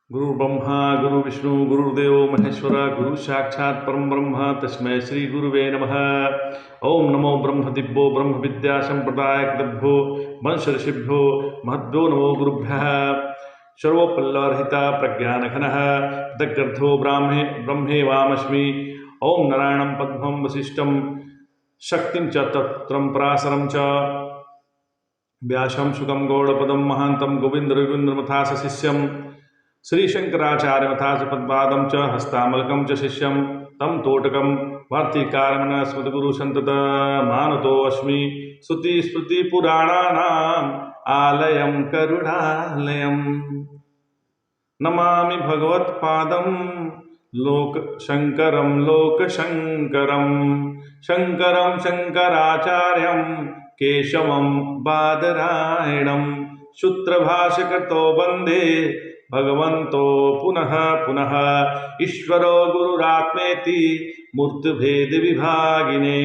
गुरु ब्रह्मा गुरु विष्णु गुरुदेव महेश्वर गुरु साक्षात् परम ब्रह्म तस्मै श्री गुरुवे नमः। ओम नमो ब्रह्म दिव्यो ब्रह्म विद्या संप्रदाय कृतभ्यो वंश ऋषिभ्यो महद्भ्यो नमो गुरुभ्यः। सर्वपल्लवरहिता प्रज्ञानघनः दग्गर्धो ब्रह्मेवामस्मि। ओम नारायणं पद्मं वसिष्ठं शक्तिं च तत्रं पराशरं च व्यासं सुगं गौड़पदं महान्तं गोविन्दरवीन्द्रमथास शिष्यं श्रीशंकराचार्यमथाच पद्पादं च हस्तामलकं च शिष्यं तं तोटकं वार्तिकारमण स्मृतिगुरुसन्ततमानतोऽस्मि। श्रुतिस्मृतिपुराणानाम् आलयं करुणालयं नमामि भगवत्पादं लोकशङ्करं लोकशङ्करं शङ्करं शङ्कराचार्यं केशवं बादरायणं सूत्रभाष्यकृतो वन्दे भगवन्तो पुनः पुनः। ईश्वरो गुरुरात्मेति मूर्तिभेदविभागिने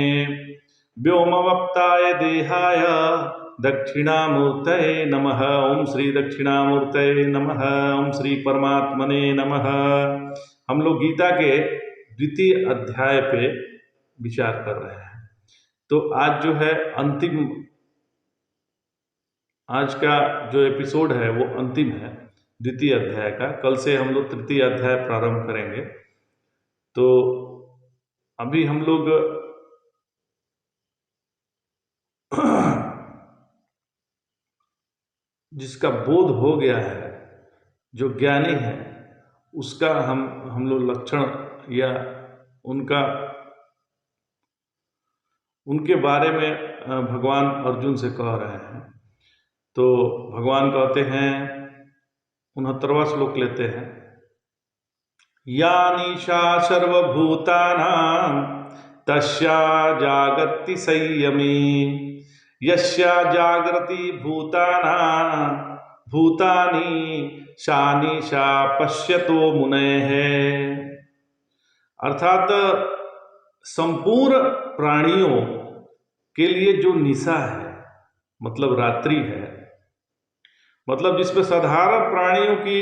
व्योमवप्ताय देहाय दक्षिणामूर्तये नमः। ओम श्री दक्षिणामूर्तये नमः। ओम श्री परमात्मने नमः। हम लोग गीता के द्वितीय अध्याय पे विचार कर रहे हैं। तो आज जो है अंतिम, आज का जो एपिसोड है वो अंतिम है द्वितीय अध्याय का। कल से हम लोग तृतीय अध्याय प्रारंभ करेंगे। तो अभी हम लोग जिसका बोध हो गया है, जो ज्ञानी है, उसका हम लोग लक्षण या उनके बारे में भगवान अर्जुन से कह रहे हैं। तो भगवान कहते हैं, 69वां श्लोक लेते हैं, या निशा सर्वभूतानां तस्या जागर्ति संयमी यस्या जागृति भूतानि सा निशा पश्यतो मुनयः। अर्थात संपूर्ण प्राणियों के लिए जो निशा है, मतलब रात्रि है, मतलब जिसमें साधारण प्राणियों की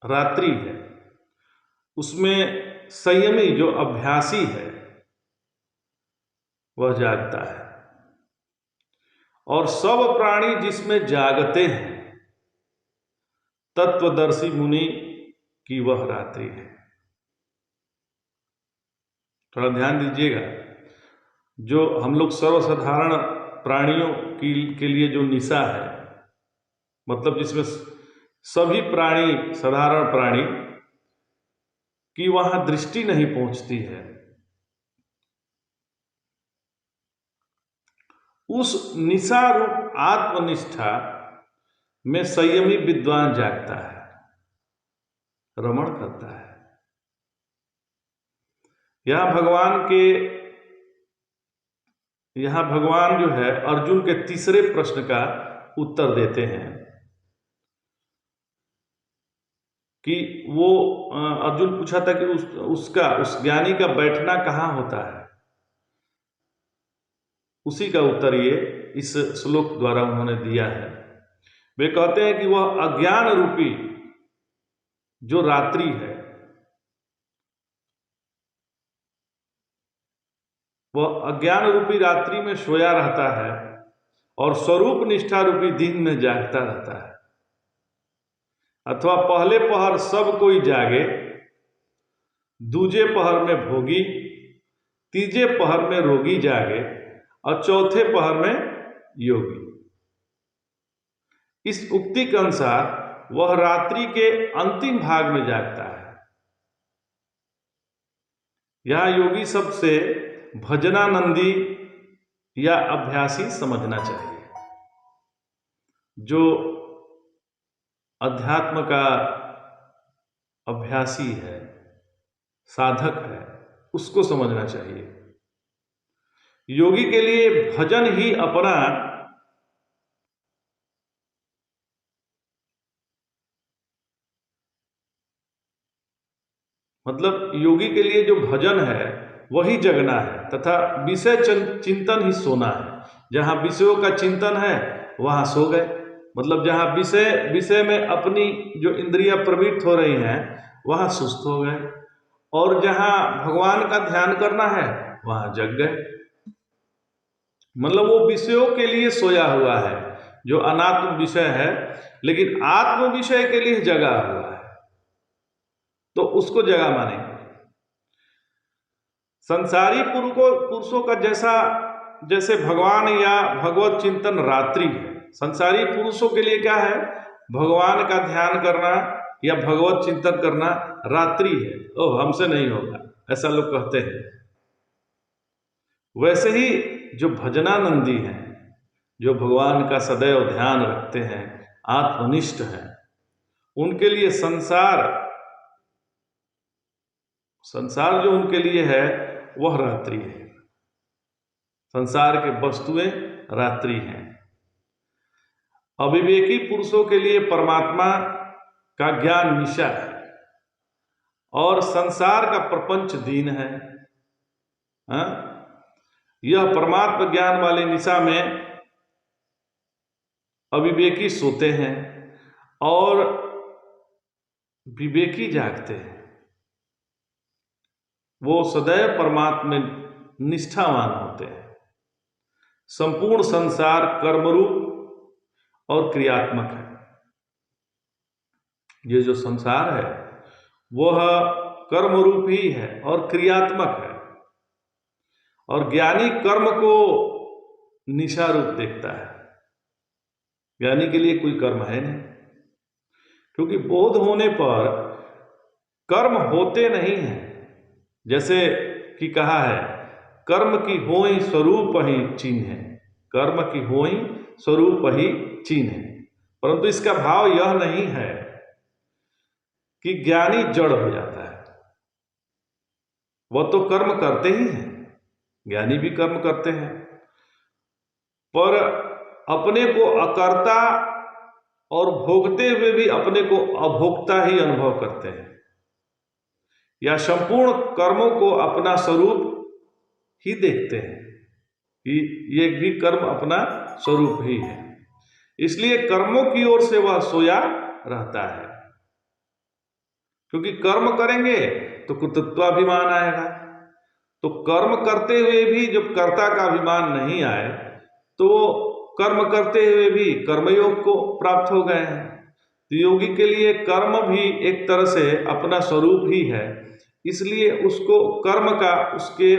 रात्रि है, उसमें संयमी जो अभ्यासी है वह जागता है, और सब प्राणी जिसमें जागते हैं तत्वदर्शी मुनि की वह रात्रि है। थोड़ा ध्यान दीजिएगा, जो हम लोग सर्वसाधारण प्राणियों के लिए जो निशा है, मतलब जिसमें सभी प्राणी, साधारण प्राणी की वहां दृष्टि नहीं पहुंचती है, उस निशा रूप आत्मनिष्ठा में संयमी विद्वान जागता है, रमण करता है। यहां भगवान जो है अर्जुन के तीसरे प्रश्न का उत्तर देते हैं कि वो अर्जुन पूछा था कि उस ज्ञानी का बैठना कहाँ होता है। उसी का उत्तर ये इस श्लोक द्वारा उन्होंने दिया है। वे कहते हैं कि वह अज्ञान रूपी जो रात्रि है, वह अज्ञान रूपी रात्रि में सोया रहता है और स्वरूप निष्ठा रूपी दिन में जागता रहता है। अथवा पहले पहर सब कोई जागे, दूजे पहर में भोगी, तीजे पहर में रोगी जागे और चौथे पहर में योगी। इस उक्ति के अनुसार वह रात्रि के अंतिम भाग में जागता है। यह योगी शब्द से भजनानंदी या अभ्यासी समझना चाहिए। जो अध्यात्म का अभ्यासी है, साधक है, उसको समझना चाहिए। योगी के लिए भजन ही अपना मतलब योगी के लिए जो भजन है वही जगना है, तथा विषय चिंतन ही सोना है। जहां विषयों का चिंतन है वहां सो गए, मतलब जहाँ विषय विषय में अपनी जो इंद्रियां प्रवृत्त हो रही हैं वहाँ सुस्त हो गए, और जहाँ भगवान का ध्यान करना है वहाँ जग गए। मतलब वो विषयों के लिए सोया हुआ है जो अनात्म विषय है, लेकिन आत्म विषय के लिए जगा हुआ है, तो उसको जगा मानेंगे। संसारी पुरुषों का जैसे भगवान या भगवत चिंतन रात्रि है, संसारी पुरुषों के लिए क्या है, भगवान का ध्यान करना या भगवत चिंतन करना रात्रि है। ओह, हमसे नहीं होगा, ऐसा लोग कहते हैं। वैसे ही जो भजनानंदी हैं, जो भगवान का सदैव ध्यान रखते हैं, आत्मनिष्ठ हैं, उनके लिए संसार जो उनके लिए है वह रात्रि है। संसार के वस्तुएं रात्रि हैं। अविवेकी पुरुषों के लिए परमात्मा का ज्ञान निशा है, और संसार का प्रपंच दिन है। यह परमात्मा ज्ञान वाले निशा में अविवेकी सोते हैं और विवेकी जागते हैं। वो सदैव परमात्मा में निष्ठावान होते हैं। संपूर्ण संसार कर्मरूप और क्रियात्मक है। ये जो संसार है वह कर्मरूप ही है और क्रियात्मक है, और ज्ञानी कर्म को निशा रूप देखता है। ज्ञानी के लिए कोई कर्म है नहीं, क्योंकि बोध होने पर कर्म होते नहीं हैं। जैसे कि कहा है, कर्म की होई स्वरूप ही चिन्ह है, कर्म की होई स्वरूप ही चिन्ह है। परंतु इसका भाव यह नहीं है कि ज्ञानी जड़ हो जाता है। वह तो कर्म करते ही हैं, ज्ञानी भी कर्म करते हैं, पर अपने को अकर्ता और भोगते हुए भी अपने को अभोक्ता ही अनुभव करते हैं, या संपूर्ण कर्मों को अपना स्वरूप ही देखते हैं कि ये भी कर्म अपना स्वरूप ही है। इसलिए कर्मों की ओर से वह सोया रहता है, क्योंकि कर्म करेंगे तो कर्तृत्वाभिमान आएगा। तो कर्म करते हुए भी जब कर्ता का अभिमान नहीं आए तो कर्म करते हुए भी कर्मयोग को प्राप्त हो गए हैं। तो योगी के लिए कर्म भी एक तरह से अपना स्वरूप ही है, इसलिए उसको कर्म का उसके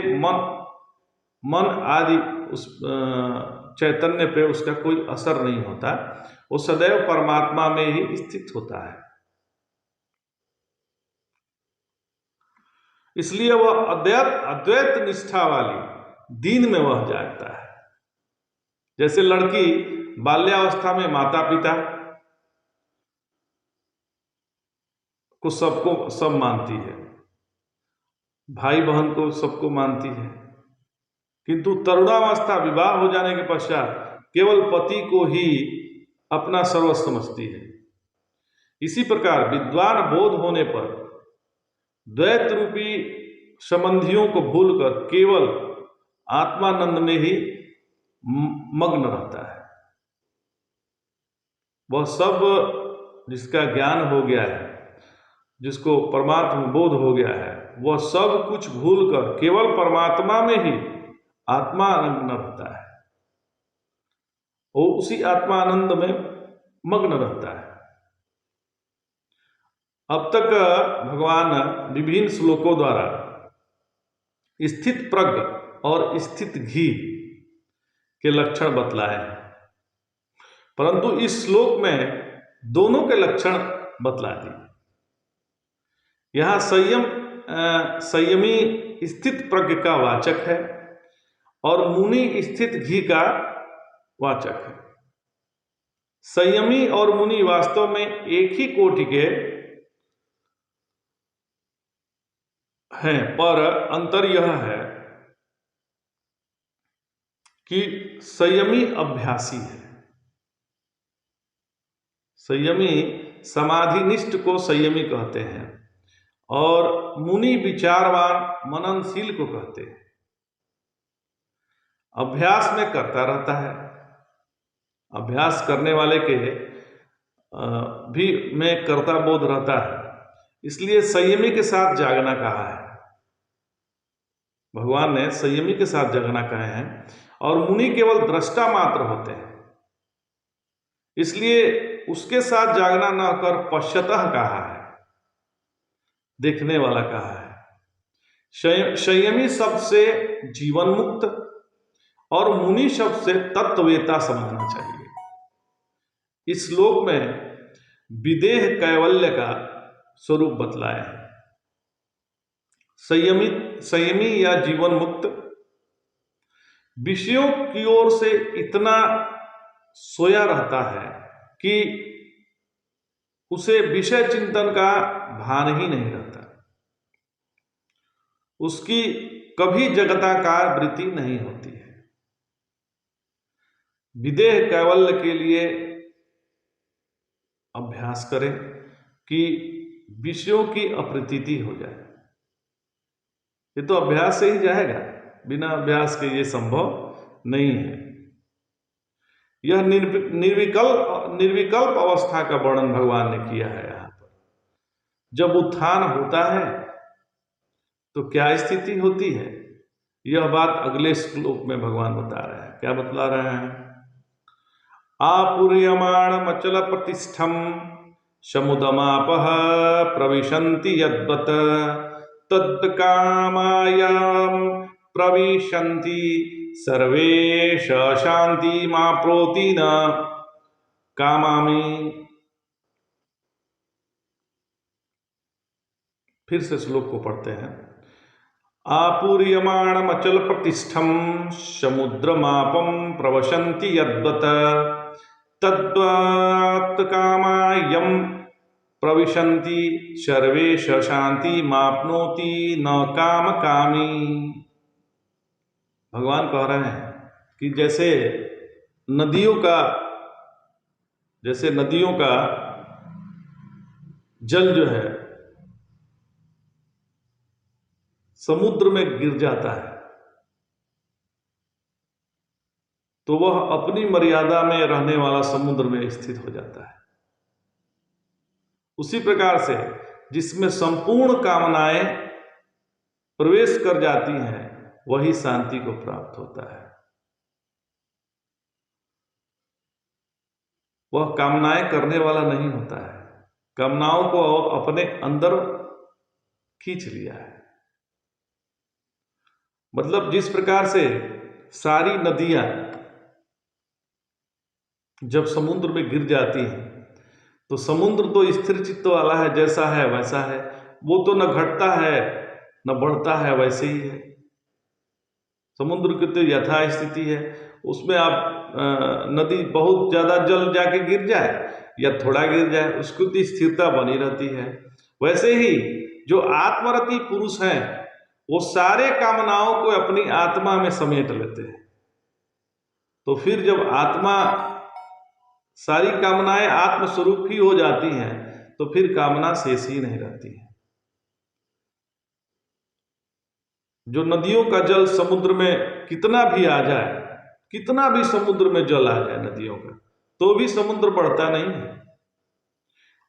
मन आदि उस चैतन्य पे उसका कोई असर नहीं होता। वो सदैव परमात्मा में ही स्थित होता है। इसलिए वह अद्वैत निष्ठा वाली दीन में वह जागता है। जैसे लड़की बाल्यावस्था में माता पिता को सब मानती है, भाई बहन को सबको मानती है, किंतु तरुणावस्था विवाह हो जाने के पश्चात केवल पति को ही अपना सर्वस्व समझती है। इसी प्रकार विद्वान बोध होने पर द्वैत रूपी संबंधियों को भूलकर केवल आत्मानंद में ही मग्न रहता है। वह सब जिसका ज्ञान हो गया है, जिसको परमात्मा बोध हो गया है, वह सब कुछ भूलकर केवल परमात्मा में ही आत्मानंद रहता है। वो उसी आत्मानंद में मग्न रहता है। अब तक भगवान विभिन्न श्लोकों द्वारा स्थित प्रज्ञ और स्थित घी के लक्षण बतलाए हैं, परंतु इस श्लोक में दोनों के लक्षण बतला दिए। यहाँ संयमी स्थित प्रज्ञ का वाचक है और मुनि स्थित घी का वाचक है। संयमी और मुनि वास्तव में एक ही कोटि के हैं, पर अंतर यह है कि संयमी अभ्यासी है। संयमी समाधिनिष्ठ को संयमी कहते हैं, और मुनि विचारवान मननशील को कहते हैं। अभ्यास में करता रहता है। अभ्यास करने वाले के भी में कर्ता बोध रहता है, इसलिए संयमी के साथ जागना कहा है। भगवान ने संयमी के साथ जगना कहे हैं, और मुनि केवल दृष्टा मात्र होते हैं, इसलिए उसके साथ जागना न कर पश्यतः कहा है, देखने वाला कहा है। संयमी शब्द से जीवन मुक्त और मुनि शब्द से तत्ववेता समझना चाहिए। इस श्लोक में विदेह कैवल्य का स्वरूप बतलाया है। संयमी या जीवन मुक्त विषयों की ओर से इतना सोया रहता है कि उसे विषय चिंतन का भान ही नहीं रहता, उसकी कभी जगताकार वृत्ति नहीं होती है। विदेह कैवल्य के लिए अभ्यास करें कि विषयों की अप्रतीति हो जाए। ये तो अभ्यास से ही जाएगा, बिना अभ्यास के ये संभव नहीं है। यह निर्विकल्प अवस्था का वर्णन भगवान ने किया है यहाँ पर। जब उत्थान होता है तो क्या स्थिति होती है, यह बात अगले श्लोक में भगवान बता रहे हैं। क्या बतला रहे हैं? आपूर्यमाणमचल प्रतिष्ठम समुदमापः प्रविशन्ति यद्वत् तद्कामायां प्रविशन्ति सर्वे शांति माप्नोति न कामामि। फिर से श्लोक को पढ़ते हैं। आपूर्यमाणमचल प्रतिष्ठम समुद्रमापं प्रवशन्ति यद्वत् तद्वत् कामायं प्रविशन्ति सर्वे शांति माप्नोति न काम कामी। भगवान कह रहे हैं कि जैसे नदियों का जल जो है समुद्र में गिर जाता है तो वह अपनी मर्यादा में रहने वाला समुद्र में स्थित हो जाता है। उसी प्रकार से जिसमें संपूर्ण कामनाएं प्रवेश कर जाती हैं वही शांति को प्राप्त होता है। वह कामनाएं करने वाला नहीं होता है, कामनाओं को अपने अंदर खींच लिया है। मतलब जिस प्रकार से सारी नदियां जब समुद्र में गिर जाती हैं तो समुद्र तो स्थिर चित्त वाला है, जैसा है वैसा है, वो तो न घटता है न बढ़ता है, वैसे ही है। समुद्र की तो यथा स्थिति है, उसमें आप नदी बहुत ज्यादा जल जाके गिर जाए या थोड़ा गिर जाए, उसकी तो स्थिरता बनी रहती है। वैसे ही जो आत्मरति पुरुष हैं वो सारे कामनाओं को अपनी आत्मा में समेट लेते हैं। तो फिर जब आत्मा सारी कामनाएं आत्मस्वरूप ही हो जाती हैं तो फिर कामना शेष ही नहीं रहती है। जो नदियों का जल समुद्र में कितना भी आ जाए, कितना भी समुद्र में जल आ जाए नदियों का, तो भी समुद्र बढ़ता नहीं है।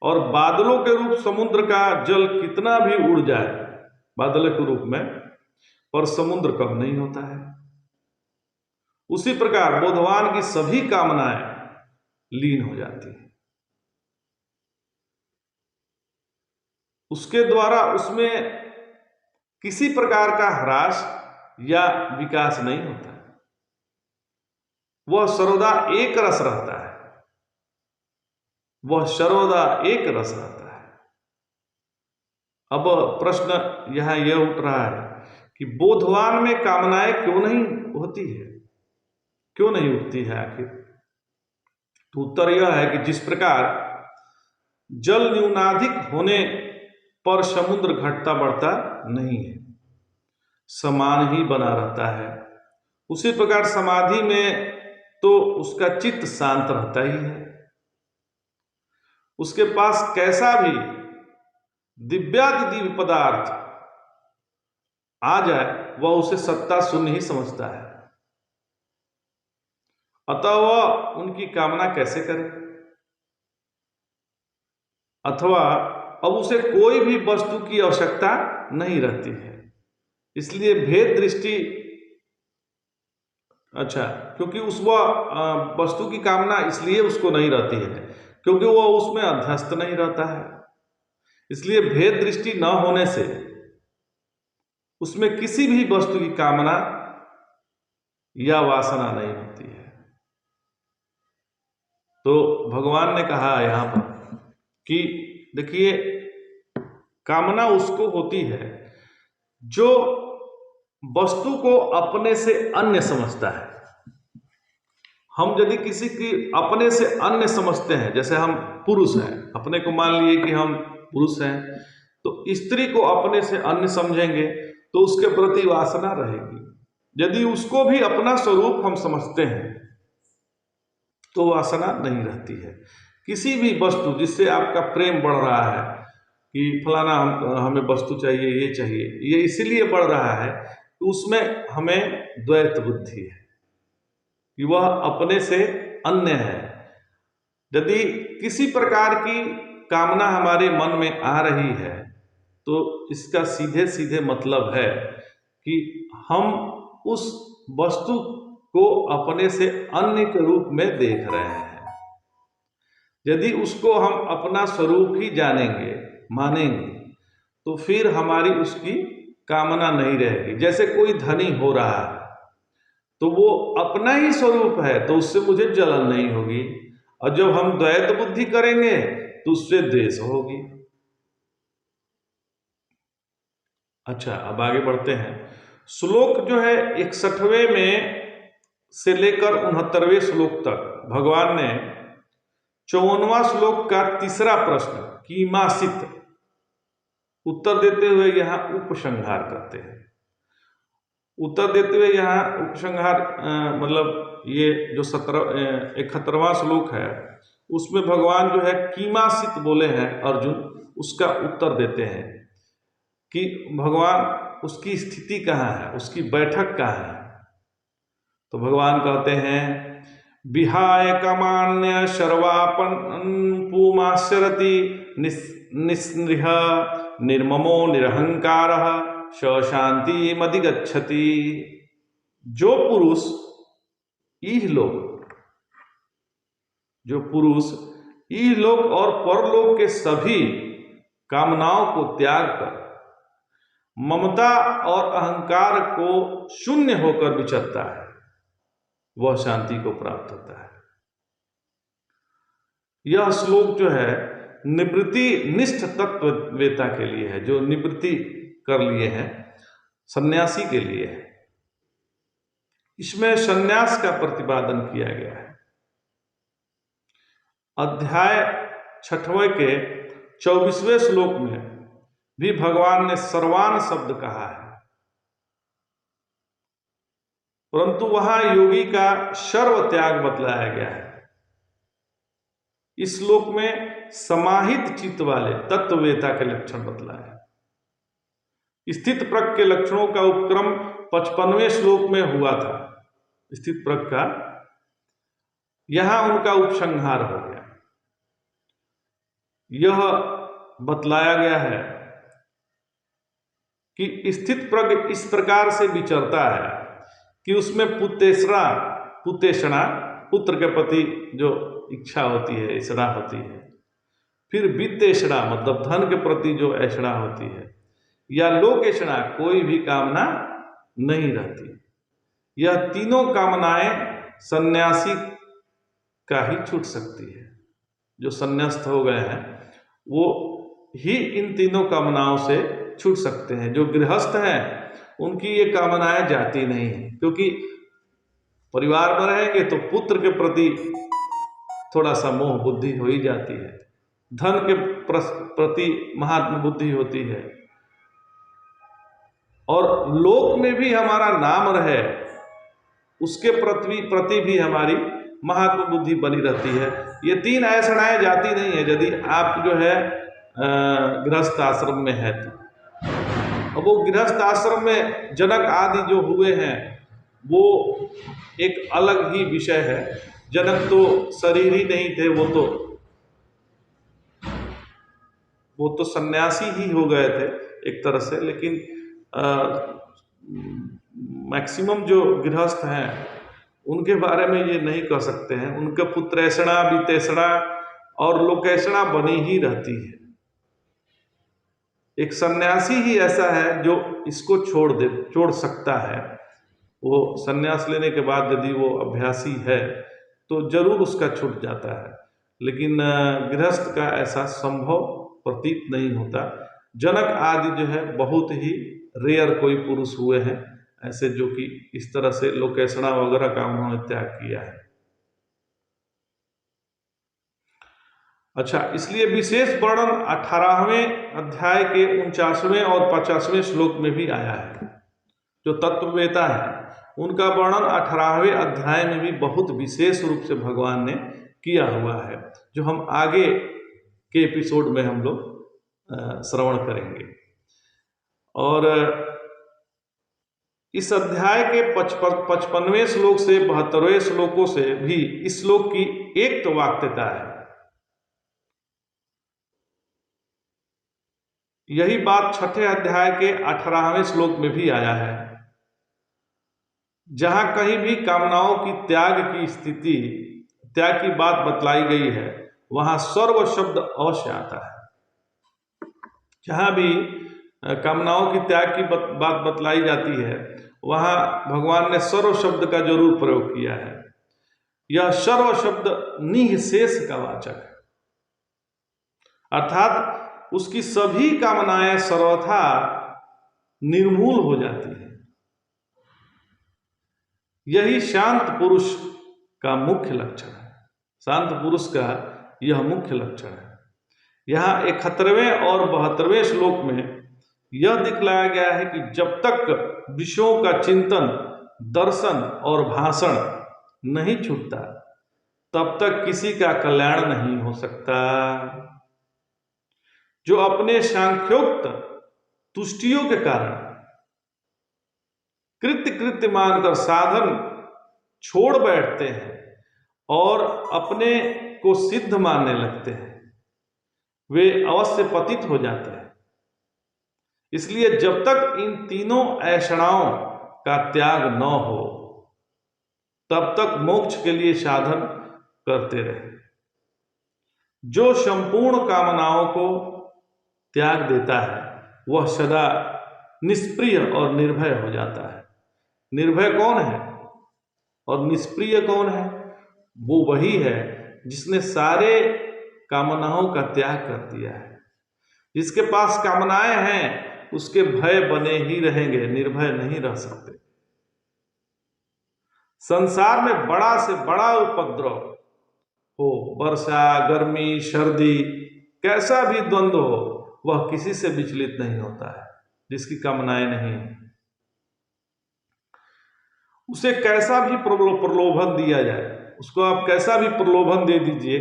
और बादलों के रूप समुद्र का जल कितना भी उड़ जाए बादल के रूप में, पर समुद्र कम नहीं होता है। उसी प्रकार बोधवान की सभी कामनाएं लीन हो जाती है, उसके द्वारा उसमें किसी प्रकार का ह्रास या विकास नहीं होता, वह सर्वदा एक रस रहता है, वह सर्वदा एक रस रहता है। अब प्रश्न यहां यह उठ रहा है कि बोधवान में कामनाएं क्यों नहीं होती है, क्यों नहीं उठती है आखिर? तो उत्तर यह है कि जिस प्रकार जल न्यूनाधिक होने पर समुद्र घटता बढ़ता नहीं है, समान ही बना रहता है, उसी प्रकार समाधि में तो उसका चित्त शांत रहता ही है। उसके पास कैसा भी दिव्यादि पदार्थ आ जाए वह उसे सत्ता शून्य ही समझता है, अतः वह उनकी कामना कैसे करे? अथवा अब उसे कोई भी वस्तु की आवश्यकता नहीं रहती है। इसलिए भेद दृष्टि, अच्छा, क्योंकि उस वह वस्तु की कामना इसलिए उसको नहीं रहती है क्योंकि वह उसमें अध्यस्त नहीं रहता है। इसलिए भेद दृष्टि न होने से उसमें किसी भी वस्तु की कामना या वासना नहीं होती है। तो भगवान ने कहा यहाँ पर कि देखिए, कामना उसको होती है जो वस्तु को अपने से अन्य समझता है। हम यदि किसी की अपने से अन्य समझते हैं, जैसे हम पुरुष हैं, अपने को मान लिए कि हम पुरुष हैं, तो स्त्री को अपने से अन्य समझेंगे तो उसके प्रति वासना रहेगी। यदि उसको भी अपना स्वरूप हम समझते हैं तो वासना नहीं रहती है। किसी भी वस्तु जिससे आपका प्रेम बढ़ रहा है कि फलाना हमें वस्तु चाहिए, ये चाहिए, ये इसीलिए बढ़ रहा है कि उसमें हमें द्वैत बुद्धि है कि वह अपने से अन्य है। यदि किसी प्रकार की कामना हमारे मन में आ रही है तो इसका सीधे सीधे मतलब है कि हम उस वस्तु को अपने से अन्य के रूप में देख रहे हैं। यदि उसको हम अपना स्वरूप ही जानेंगे, मानेंगे, तो फिर हमारी उसकी कामना नहीं रहेगी। जैसे कोई धनी हो रहा है तो वो अपना ही स्वरूप है तो उससे मुझे जलन नहीं होगी, और जब हम द्वैत बुद्धि करेंगे तो उससे द्वेष होगी। अच्छा, अब आगे बढ़ते हैं। श्लोक जो है 61वें में से लेकर 69वें श्लोक तक भगवान ने 54वां श्लोक का तीसरा प्रश्न कीमासित उत्तर देते हुए यहाँ उपसंहार करते हैं। उत्तर देते हुए यहाँ उपसंहार मतलब ये जो 71वां श्लोक है उसमें भगवान जो है कीमासित बोले हैं अर्जुन, उसका उत्तर देते हैं कि भगवान उसकी स्थिति कहाँ है, उसकी बैठक कहाँ है। तो भगवान कहते हैं विहाय कामान्य सर्वापन पुमाश्चरति निस्पृह निर्ममो निरहंकार स शांति मधिगच्छति। जो पुरुष इहलोक और परलोक के सभी कामनाओं को त्याग कर ममता और अहंकार को शून्य होकर विचरता है, वह शांति को प्राप्त होता है। यह श्लोक जो है निवृत्ति निष्ठ तत्ववेता के लिए है, जो निवृत्ति कर लिए हैं, सन्यासी के लिए है। इसमें सन्यास का प्रतिपादन किया गया है। अध्याय 6वें के 24वें श्लोक में भी भगवान ने सर्वान शब्द कहा है, परंतु वहां योगी का सर्व त्याग बतलाया गया है। इस श्लोक में समाहित चित्त वाले तत्ववेता के लक्षण बतलाए हैं। स्थित प्रज्ञ के लक्षणों का उपक्रम 55वें श्लोक में हुआ था। स्थित प्रज्ञ का यहां उनका उपसंहार हो गया। यह बतलाया गया है कि स्थित प्रज्ञ इस प्रकार से विचरता है कि उसमें पुतेषणा पुत्र के प्रति जो इच्छा होती है, ऐषणा होती है, फिर वित्तेषणा मतलब धन के प्रति जो ऐषणा होती है, या लोकेषणा कोई भी कामना नहीं रहती। यह तीनों कामनाएं सन्यासी का ही छूट सकती है। जो सन्यास्त हो गए हैं वो ही इन तीनों कामनाओं से छूट सकते हैं। जो गृहस्थ हैं उनकी ये कामनाएं जाती नहीं है, क्योंकि परिवार में रहेंगे तो पुत्र के प्रति थोड़ा सा मोह बुद्धि हो ही जाती है, धन के प्रति महात्म बुद्धि होती है, और लोक में भी हमारा नाम रहे उसके प्रति भी हमारी महात्म बुद्धि बनी रहती है। ये तीन ऐषणाएं जाती नहीं है यदि आप जो है गृहस्थ आश्रम में है तो। अब वो गृहस्थ आश्रम में जनक आदि जो हुए हैं वो एक अलग ही विषय है। जनक तो शरीर ही नहीं थे, वो तो वो तो सन्यासी ही हो गए थे एक तरह से, लेकिन मैक्सिमम जो गृहस्थ हैं उनके बारे में ये नहीं कह सकते हैं। उनके पुत्रैषणा वितैषणा और लोकैषणा बनी ही रहती है। एक सन्यासी ही ऐसा है जो इसको छोड़ सकता है। वो सन्यास लेने के बाद यदि वो अभ्यासी है तो जरूर उसका छूट जाता है, लेकिन गृहस्थ का ऐसा संभव प्रतीत नहीं होता। जनक आदि जो है बहुत ही रेयर कोई पुरुष हुए हैं ऐसे जो कि इस तरह से लोकेशना वगैरह का उन्होंने त्याग किया है। अच्छा, इसलिए विशेष वर्णन 18वें अध्याय के 49वें और 50वें श्लोक में भी आया है। जो तत्ववेता है उनका वर्णन 18वें अध्याय में भी बहुत विशेष रूप से भगवान ने किया हुआ है, जो हम आगे के एपिसोड में हम लोग श्रवण करेंगे। और इस अध्याय के 55वें श्लोक से 72वें श्लोकों से भी इस श्लोक की एक तो वाक्यता है। यही बात 6ठे अध्याय के 18वें श्लोक में भी आया है, जहां कहीं भी कामनाओं की त्याग की बात बतलाई गई है वहां सर्व शब्द अवश्य आता है। जहां भी कामनाओं की त्याग की बात बतलाई जाती है वहां भगवान ने सर्व शब्द का जरूर प्रयोग किया है। यह सर्व शब्द निःशेष का वाचक है, अर्थात उसकी सभी कामनाएं सर्वथा निर्मूल हो जाती है। यही शांत पुरुष का मुख्य लक्षण है। शांत पुरुष का यह मुख्य लक्षण है। यहाँ 71वें और 72वें श्लोक में यह दिखलाया गया है कि जब तक विषयों का चिंतन, दर्शन और भाषण नहीं छूटता तब तक किसी का कल्याण नहीं हो सकता। जो अपने सांख्योक्त तुष्टियों के कारण कृत्य मानकर साधन छोड़ बैठते हैं और अपने को सिद्ध मानने लगते हैं, वे अवश्य पतित हो जाते हैं। इसलिए जब तक इन तीनों ऐषणाओं का त्याग न हो तब तक मोक्ष के लिए साधन करते रहे। जो संपूर्ण कामनाओं को त्याग देता है वह सदा निष्प्रिय और निर्भय हो जाता है। निर्भय कौन है और निष्प्रिय कौन है? वो वही है जिसने सारे कामनाओं का त्याग कर दिया है। जिसके पास कामनाएं हैं उसके भय बने ही रहेंगे, निर्भय नहीं रह सकते। संसार में बड़ा से बड़ा उपद्रव हो, वर्षा, गर्मी, सर्दी, कैसा भी द्वंद्व हो, वह किसी से विचलित नहीं होता है जिसकी कामनाएं नहीं है। उसे कैसा भी प्रलोभन दिया जाए, उसको आप कैसा भी प्रलोभन दे दीजिए,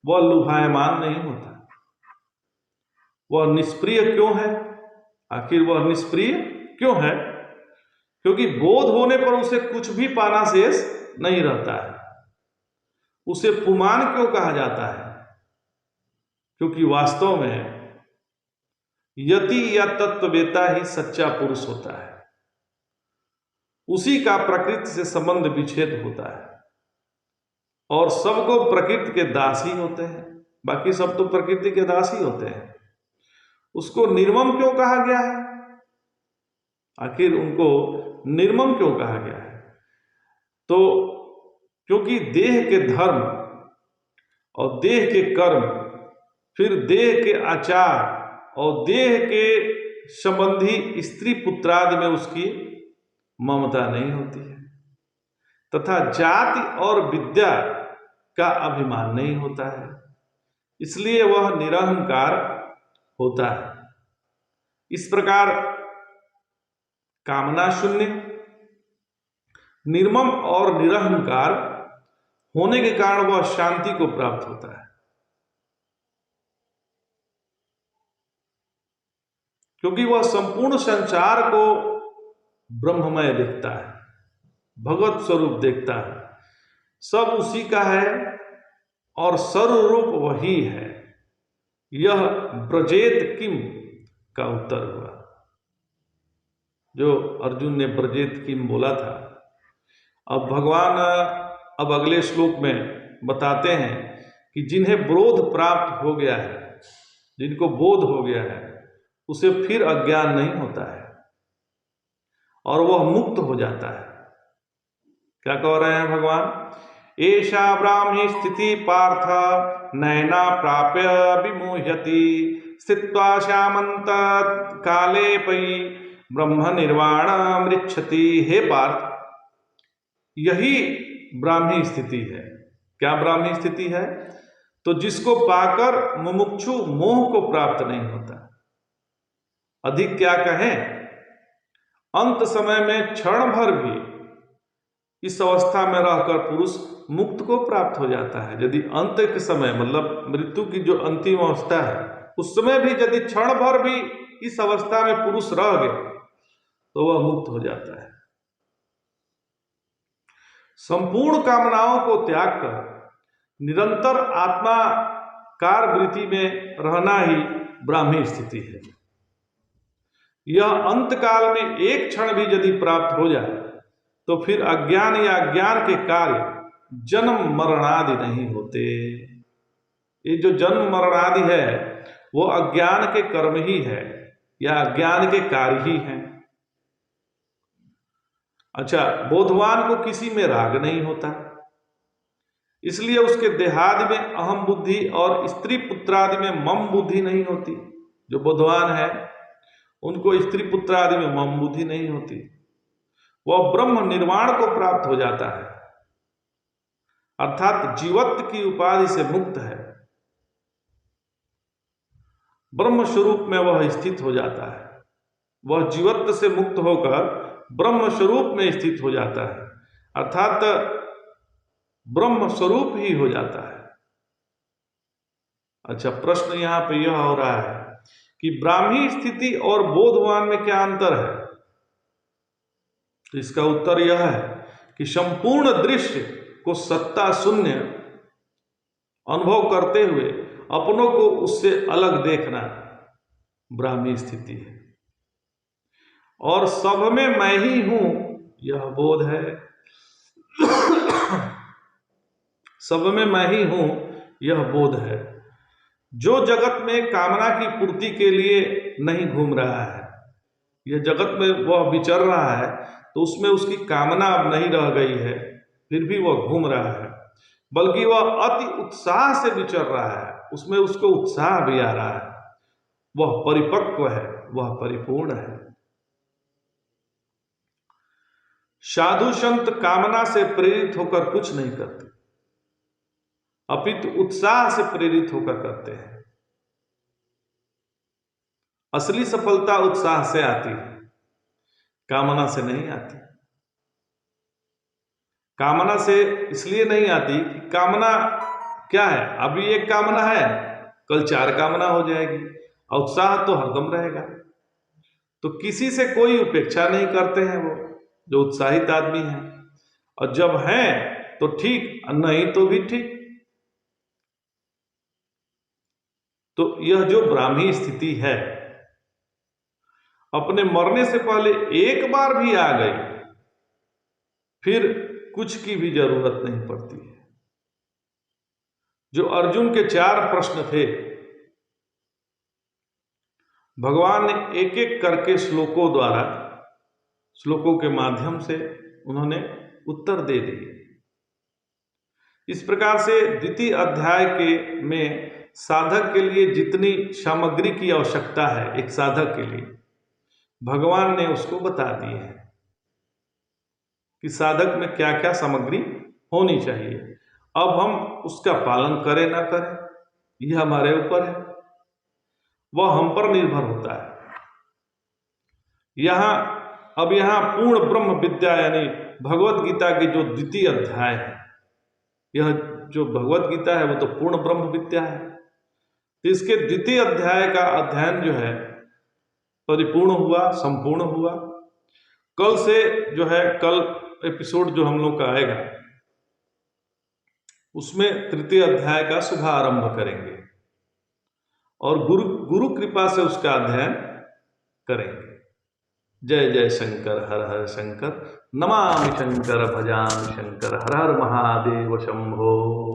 वह लुभायमान नहीं होता। वह निष्प्रिय क्यों है? आखिर वह निष्प्रिय क्यों है? क्योंकि बोध होने पर उसे कुछ भी पाना शेष नहीं रहता है। उसे पुमान क्यों कहा जाता है? क्योंकि वास्तव में यति या तत्ववेता ही सच्चा पुरुष होता है। उसी का प्रकृति से संबंध विच्छेद होता है और सबको प्रकृति के दास ही होते हैं। बाकी सब तो प्रकृति के दास ही होते हैं। उसको निर्मम क्यों कहा गया है? आखिर उनको निर्मम क्यों कहा गया है? तो क्योंकि देह के धर्म और देह के कर्म, फिर देह के आचार और देह के संबंधी स्त्री पुत्रादि में उसकी ममता नहीं होती है, तथा जाति और विद्या का अभिमान नहीं होता है। इसलिए वह निरहंकार होता है। इस प्रकार कामना शून्य, निर्मम और निरहंकार होने के कारण वह शांति को प्राप्त होता है। क्योंकि वह संपूर्ण संसार को ब्रह्ममय देखता है, भगवत स्वरूप देखता है। सब उसी का है और सर्वरूप वही है। यह ब्रजेत किम का उत्तर हुआ। जो अर्जुन ने ब्रजेत किम बोला था, अब भगवान अब अगले श्लोक में बताते हैं कि जिन्हें बोध प्राप्त हो गया है, जिनको बोध हो गया है, उसे फिर अज्ञान नहीं होता है और वह मुक्त हो जाता है। क्या कह रहे हैं भगवान? एषा ब्राह्मी स्थिति पार्थ नैना प्राप्य विमुह्यति स्थित्वा श्यामंत काले पै ब्रह्म निर्वाण मृच्छति। हे पार्थ, यही ब्राह्मी स्थिति है। क्या ब्राह्मी स्थिति है? तो जिसको पाकर मुमुक्षु मोह को प्राप्त नहीं होता। अधिक क्या कहें, अंत समय में क्षण भर भी इस अवस्था में रहकर पुरुष मुक्त को प्राप्त हो जाता है। यदि अंत के समय, मतलब मृत्यु की जो अंतिम अवस्था है, उस समय भी यदि क्षण भर भी इस अवस्था में पुरुष रह गए तो वह मुक्त हो जाता है। संपूर्ण कामनाओं को त्याग कर निरंतर आत्माकार वृत्ति में रहना ही ब्राह्मी स्थिति है। यह अंत काल में एक क्षण भी यदि प्राप्त हो जाए तो फिर अज्ञान या अज्ञान के कार्य जन्म मरणादि नहीं होते। ये जो जन्म मरणादि है वो अज्ञान के कर्म ही है या अज्ञान के कार्य ही हैं। अच्छा, बोधवान को किसी में राग नहीं होता, इसलिए उसके देहादि में अहम बुद्धि और स्त्री पुत्रादि में मम बुद्धि नहीं होती। जो बोधवान है उनको स्त्री पुत्रादि में मम बुद्धि नहीं होती। वह ब्रह्म निर्वाण को प्राप्त हो जाता है, अर्थात जीवत्व की उपाधि से मुक्त है। ब्रह्म स्वरूप में वह स्थित हो जाता है। वह जीवत्व से मुक्त होकर ब्रह्म स्वरूप में स्थित हो जाता है, अर्थात ब्रह्म स्वरूप ही हो जाता है। अच्छा, प्रश्न यहां पे यह हो रहा है कि ब्राह्मी स्थिति और बोधवान में क्या अंतर है? तो इसका उत्तर यह है कि संपूर्ण दृश्य को सत्ता शून्य अनुभव करते हुए अपनों को उससे अलग देखना ब्राह्मी स्थिति है, और सब में मैं ही हूं यह बोध है। सब में मैं ही हूं यह बोध है। जो जगत में कामना की पूर्ति के लिए नहीं घूम रहा है, यह जगत में वह विचर रहा है तो उसमें उसकी कामना अब नहीं रह गई है, फिर भी वह घूम रहा है, बल्कि वह अति उत्साह से विचर रहा है, उसमें उसको उत्साह भी आ रहा है। वह परिपक्व है, वह परिपूर्ण है। साधु संत कामना से प्रेरित होकर कुछ नहीं करते, अपितु उत्साह से प्रेरित होकर करते हैं। असली सफलता उत्साह से आती है, कामना से नहीं आती। कामना से इसलिए नहीं आती कि कामना क्या है, अभी एक कामना है, कल 4 कामना हो जाएगी, और उत्साह तो हरदम रहेगा। तो किसी से कोई उपेक्षा नहीं करते हैं वो जो उत्साहित आदमी है, और जब हैं तो ठीक, नहीं तो भी ठीक। तो यह जो ब्राह्मी स्थिति है, अपने मरने से पहले एक बार भी आ गई, फिर कुछ की भी जरूरत नहीं पड़ती है। जो अर्जुन के 4 प्रश्न थे, भगवान ने एक एक करके श्लोकों द्वारा, श्लोकों के माध्यम से उन्होंने उत्तर दे दिए। इस प्रकार से द्वितीय अध्याय के में साधक के लिए जितनी सामग्री की आवश्यकता है एक साधक के लिए, भगवान ने उसको बता दिए हैं कि साधक में क्या क्या सामग्री होनी चाहिए। अब हम उसका पालन करें ना करें यह हमारे ऊपर है, वह हम पर निर्भर होता है। अब यहाँ पूर्ण ब्रह्म विद्या यानी भगवत गीता की जो द्वितीय अध्याय है, यह जो भगवत गीता है वो तो पूर्ण ब्रह्म विद्या है। तो इसके द्वितीय अध्याय का अध्ययन जो है परिपूर्ण हुआ, संपूर्ण हुआ। कल से जो है, कल एपिसोड जो हम लोग का आएगा उसमें तृतीय अध्याय का शुभारंभ करेंगे, और गुरु गुरु कृपा से उसका अध्ययन करेंगे। जय जय शंकर, हर हर शंकर, नमामि शंकर, भजामि शंकर, हर हर महादेव शंभो।